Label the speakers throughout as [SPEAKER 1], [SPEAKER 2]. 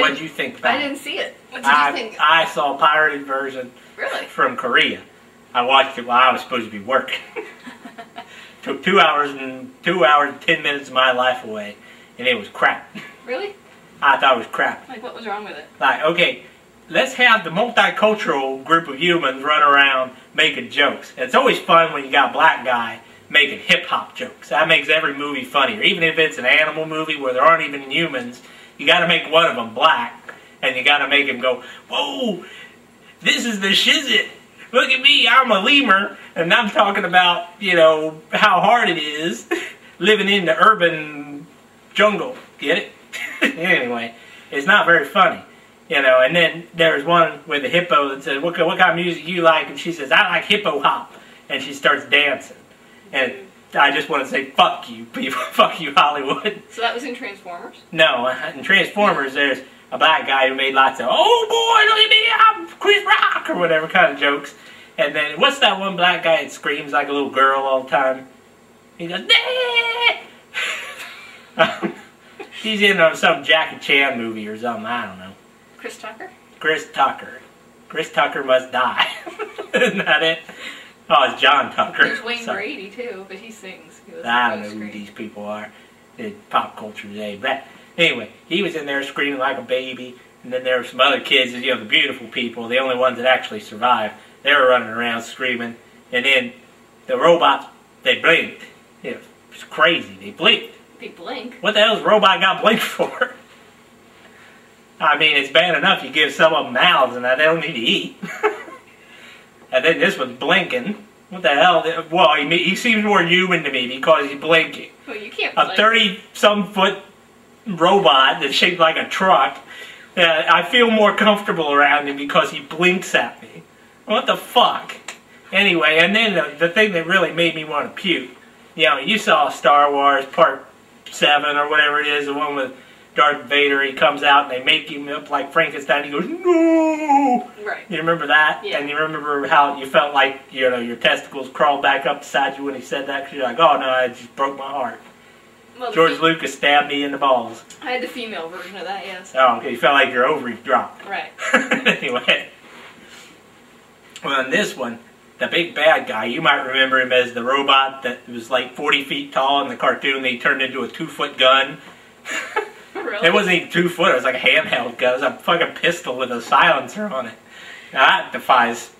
[SPEAKER 1] What did you think about it?
[SPEAKER 2] I didn't see it. What did you think?
[SPEAKER 1] I saw a pirated version.
[SPEAKER 2] Really?
[SPEAKER 1] From Korea. I watched it while I was supposed to be working. Took 2 hours and 10 minutes of my life away, and it was crap.
[SPEAKER 2] Really?
[SPEAKER 1] I thought it was crap.
[SPEAKER 2] Like, what was wrong with it?
[SPEAKER 1] Like, okay, let's have the multicultural group of humans run around making jokes. It's always fun when you got a black guy making hip-hop jokes. That makes every movie funnier. Even if it's an animal movie where there aren't even humans, you got to make one of them black, and you got to make him go, whoa, this is the shizit. Look at me, I'm a lemur, and I'm talking about, you know, how hard it is living in the urban jungle. Get it? Anyway, it's not very funny, you know. And then there's one with the hippo that says, what kind of music you like? And she says, I like hippo hop. And she starts dancing. And I just want to say, fuck you, people. Fuck you, Hollywood.
[SPEAKER 2] So that was in Transformers?
[SPEAKER 1] No, in Transformers, there's a black guy who made lots of, oh boy, look at me, I'm Chris Rock, or whatever kind of jokes. And then, what's that one black guy that screams like a little girl all the time? He goes, nah! He's in some Jackie Chan movie or something, I don't know.
[SPEAKER 2] Chris Tucker?
[SPEAKER 1] Chris Tucker. Chris Tucker must die. Isn't that it? Oh, it's John Tucker.
[SPEAKER 2] There's Wayne Brady, too, but he sings.
[SPEAKER 1] I don't know who these people are. In pop culture today. But anyway, he was in there screaming like a baby. And then there were some other kids, you know, the beautiful people, the only ones that actually survived. They were running around screaming. And then the robots, they blinked. It was crazy. They blinked.
[SPEAKER 2] They blink?
[SPEAKER 1] What the hell's a robot got blinked for? I mean, it's bad enough you give some of them mouths and they don't need to eat. And then this one's blinking. What the hell? Well, he seems more human to me because he's blinking.
[SPEAKER 2] Well, you can't blink.
[SPEAKER 1] A 30-some-foot robot that's shaped like a truck. I feel more comfortable around him because he blinks at me. What the fuck? Anyway, and then the thing that really made me want to puke. You know, you saw Star Wars Part 7 or whatever it is, the one with Darth Vader. He comes out and they make him up like Frankenstein. He goes, no!
[SPEAKER 2] Right.
[SPEAKER 1] You remember that?
[SPEAKER 2] Yeah.
[SPEAKER 1] And you remember how you felt like, you know, your testicles crawled back up beside you when he said that? Because you're like, oh no, I just broke my heart. Well, George Lucas stabbed me in the balls.
[SPEAKER 2] I had the female version of that, yes.
[SPEAKER 1] Oh, okay. You felt like your ovaries dropped.
[SPEAKER 2] Right.
[SPEAKER 1] Anyway. Well, in this one, the big bad guy, you might remember him as the robot that was like 40 feet tall in the cartoon. They turned into a 2-foot gun.
[SPEAKER 2] Really?
[SPEAKER 1] It wasn't even 2 foot. It was like a handheld gun. It was a fucking pistol with a silencer on it. Now, that defies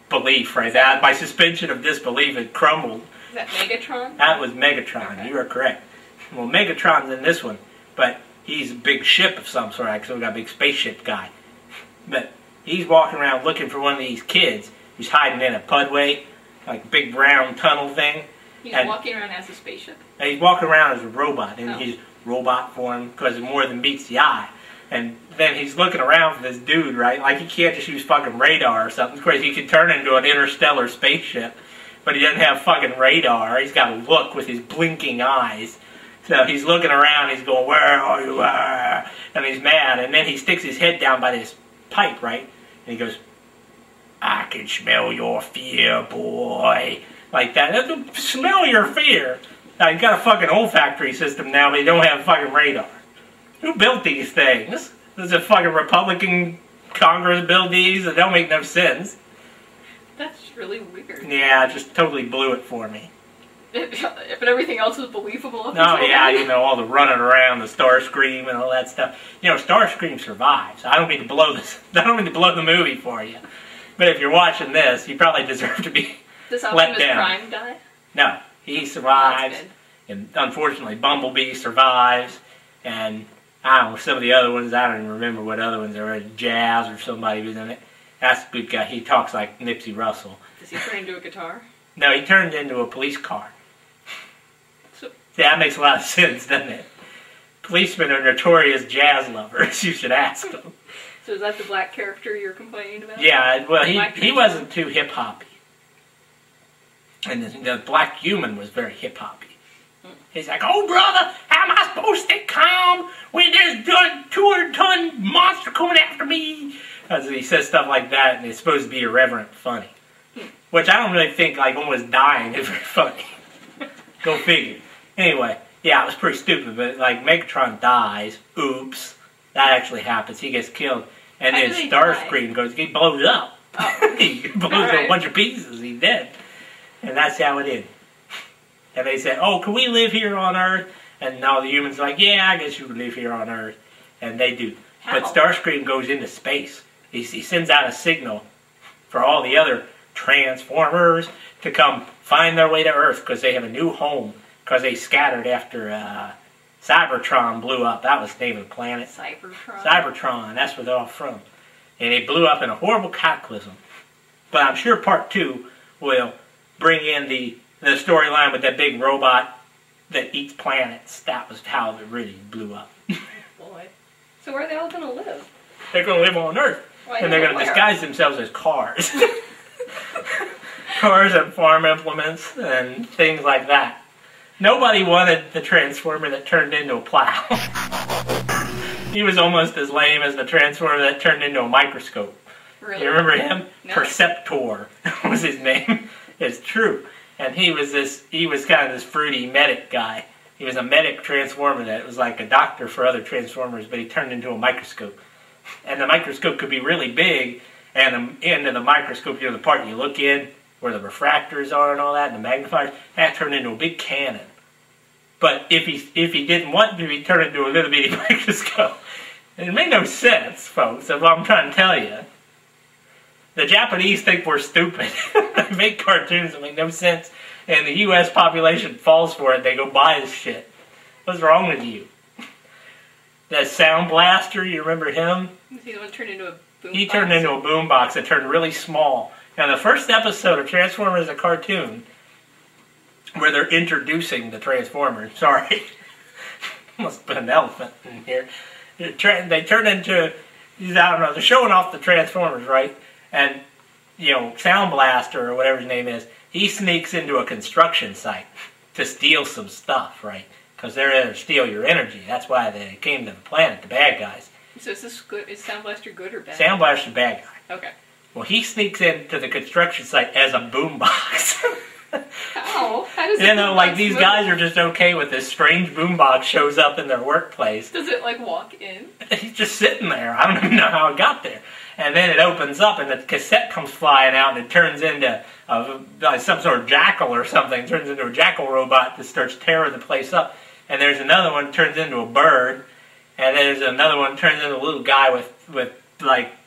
[SPEAKER 1] belief right there. My suspension of disbelief had crumbled.
[SPEAKER 2] Is that Megatron?
[SPEAKER 1] That was Megatron. Okay. You are correct. Well, Megatron's in this one, but he's a big ship of some sort. Actually, we got a big spaceship guy. But he's walking around looking for one of these kids. He's hiding in a pudway, like a big brown tunnel thing.
[SPEAKER 2] He's walking around as a spaceship?
[SPEAKER 1] And he's walking around as a robot, in his robot form, because it's more than meets the eye. And then he's looking around for this dude, right? Like, he can't just use fucking radar or something. Of course, he can turn into an interstellar spaceship, but he doesn't have fucking radar. He's got to look with his blinking eyes. So he's looking around, he's going, where are you? And he's mad. And then he sticks his head down by this pipe, right? And he goes, I can smell your fear, boy. Like that. Smell your fear. Now, you've got a fucking olfactory system now, but you don't have fucking radar. Who built these things? Does a fucking Republican Congress build these? That don't make no sense.
[SPEAKER 2] That's really weird.
[SPEAKER 1] Yeah, it just totally blew it for me.
[SPEAKER 2] But everything else was believable.
[SPEAKER 1] Oh yeah, you know, all the running around, the Starscream and all that stuff. You know, Starscream survives. I don't mean to blow this. I don't mean to blow the movie for you. But if you're watching this, you probably deserve to be let down.
[SPEAKER 2] Does Optimus Prime die?
[SPEAKER 1] No, he survives.
[SPEAKER 2] Oh,
[SPEAKER 1] and unfortunately, Bumblebee survives. And I don't know, some of the other ones, I don't even remember what other ones there were. Jazz or somebody was in it. That's a good guy. He talks like Nipsey Russell.
[SPEAKER 2] Does he turn into a guitar?
[SPEAKER 1] No, he turned into a police car. Yeah, that makes a lot of sense, doesn't it? Policemen are notorious jazz lovers. You should ask them.
[SPEAKER 2] So is that the black character you're complaining about?
[SPEAKER 1] Yeah, well, he wasn't too hip-hoppy. And the black human was very hip-hoppy. He's like, oh, brother, how am I supposed to stay calm when there's a 200-ton monster coming after me? As he says stuff like that, and it's supposed to be irreverent funny. Which I don't really think, like, almost dying is very funny. Go figure. Anyway, yeah, it was pretty stupid, but, like, Megatron dies. Oops. That actually happens. He gets killed. And
[SPEAKER 2] How
[SPEAKER 1] then
[SPEAKER 2] do they
[SPEAKER 1] Starscream goes, he blows up.
[SPEAKER 2] Oh.
[SPEAKER 1] He blows
[SPEAKER 2] Alright.
[SPEAKER 1] a bunch of pieces. He's dead. And that's how it ended. And they said, oh, can we live here on Earth? And all the humans are like, yeah, I guess you can live here on Earth. And they do.
[SPEAKER 2] How?
[SPEAKER 1] But Starscream goes into space. He sends out a signal for all the other Transformers to come find their way to Earth because they have a new home because they scattered after Cybertron blew up. That was the name of the planet.
[SPEAKER 2] Cybertron.
[SPEAKER 1] Cybertron, that's where they're all from. And it blew up in a horrible cataclysm. But I'm sure part 2 will bring in the storyline with that big robot that eats planets. That was how it really blew up.
[SPEAKER 2] Boy. So where are they all going to live?
[SPEAKER 1] They're going to live on Earth.
[SPEAKER 2] Why
[SPEAKER 1] And they're going to
[SPEAKER 2] where?
[SPEAKER 1] disguise themselves as cars. Cars and farm implements and things like that. Nobody wanted the Transformer that turned into a plow. He was almost as lame as the Transformer that turned into a microscope.
[SPEAKER 2] Really?
[SPEAKER 1] You remember him?
[SPEAKER 2] No.
[SPEAKER 1] Perceptor was his name. It's true. And he was kind of this fruity medic guy. He was a medic Transformer that was like a doctor for other Transformers, but he turned into a microscope. And the microscope could be really big, and the end of the microscope, the part you look in, where the refractors are and all that, and the magnifiers, that turned into a big cannon. But if he didn't want to, he turned into a little bitty microscope. And it made no sense, folks, that's what I'm trying to tell you. The Japanese think we're stupid. They make cartoons that make no sense, and the U.S. population falls for it. They go buy this shit. What's wrong with you? That Sound Blaster, you remember him?
[SPEAKER 2] Was he the one turned into a boombox?
[SPEAKER 1] He turned into a boombox that turned really small. Now, the first episode of Transformers, a cartoon, where they're introducing the Transformers, sorry, must have been an elephant in here. They turn into, I don't know, they're showing off the Transformers, right? And, Sound Blaster, or whatever his name is, he sneaks into a construction site to steal some stuff, right? Because they're there to steal your energy. That's why they came to the planet, the bad guys.
[SPEAKER 2] So is this good? Is Sound Blaster good or bad?
[SPEAKER 1] Sound Blaster's the bad guy.
[SPEAKER 2] Okay.
[SPEAKER 1] Well, he sneaks into the construction site as a boombox.
[SPEAKER 2] How? How does it
[SPEAKER 1] like these guys are just okay with this strange boombox shows up in their workplace.
[SPEAKER 2] Does it, walk in?
[SPEAKER 1] He's just sitting there. I don't even know how it got there. And then it opens up and the cassette comes flying out and it turns into some sort of jackal or something. It turns into a jackal robot that starts tearing the place up. And there's another one that turns into a bird. And then there's another one that turns into a little guy with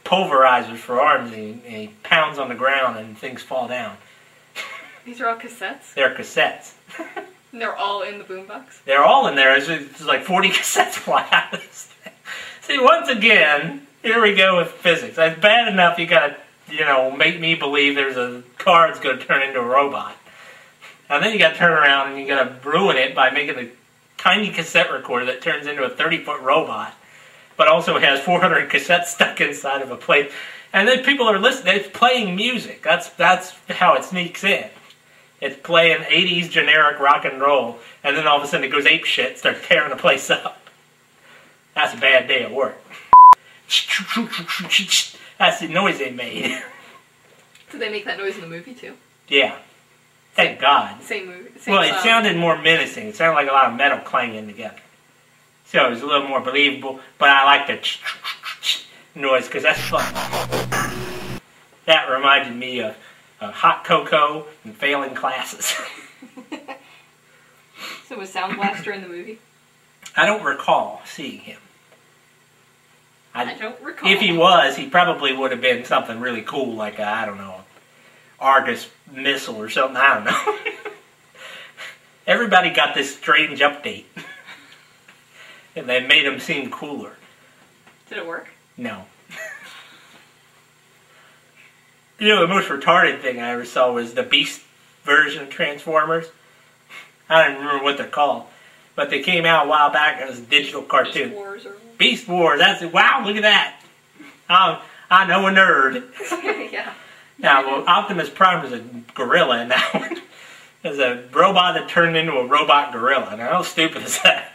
[SPEAKER 1] pulverizers for arms. And he pounds on the ground and things fall down.
[SPEAKER 2] These are all cassettes?
[SPEAKER 1] They're cassettes.
[SPEAKER 2] And they're all in the boombox?
[SPEAKER 1] They're all in there. It's like 40 cassettes fly out of this thing. See, once again, here we go with physics. That's bad enough you gotta, make me believe there's a car that's gonna turn into a robot. And then you gotta turn around and you gotta ruin it by making a tiny cassette recorder that turns into a 30-foot robot, but also has 400 cassettes stuck inside of a plate. And then people are listening. It's playing music. That's how it sneaks in. It's playing 80s generic rock and roll, and then all of a sudden it goes ape shit, starts tearing the place up. That's a bad day at work. That's the noise they made.
[SPEAKER 2] Did they make that noise in the movie too?
[SPEAKER 1] Yeah. Thank God.
[SPEAKER 2] Same movie. Same
[SPEAKER 1] Well, it
[SPEAKER 2] song.
[SPEAKER 1] sounded more menacing. It sounded like a lot of metal clanging together. So it was a little more believable, but I like the noise because that's fun. That reminded me of hot cocoa and failing classes.
[SPEAKER 2] So was Sound Blaster in the movie?
[SPEAKER 1] I don't recall seeing him.
[SPEAKER 2] I don't recall.
[SPEAKER 1] If he was, he probably would have been something really cool, like I don't know, Argus missile or something. I don't know. Everybody got this strange update, and they made him seem cooler.
[SPEAKER 2] Did it work?
[SPEAKER 1] No. The most retarded thing I ever saw was the Beast version of Transformers. I don't even remember what they're called, but they came out a while back as a digital cartoon.
[SPEAKER 2] Beast Wars or...
[SPEAKER 1] Beast Wars. That's it. Wow, look at that. I know a nerd.
[SPEAKER 2] Yeah.
[SPEAKER 1] Now, well, Optimus Prime was a gorilla in that one. There's a robot that turned into a robot gorilla. Now, how stupid is that?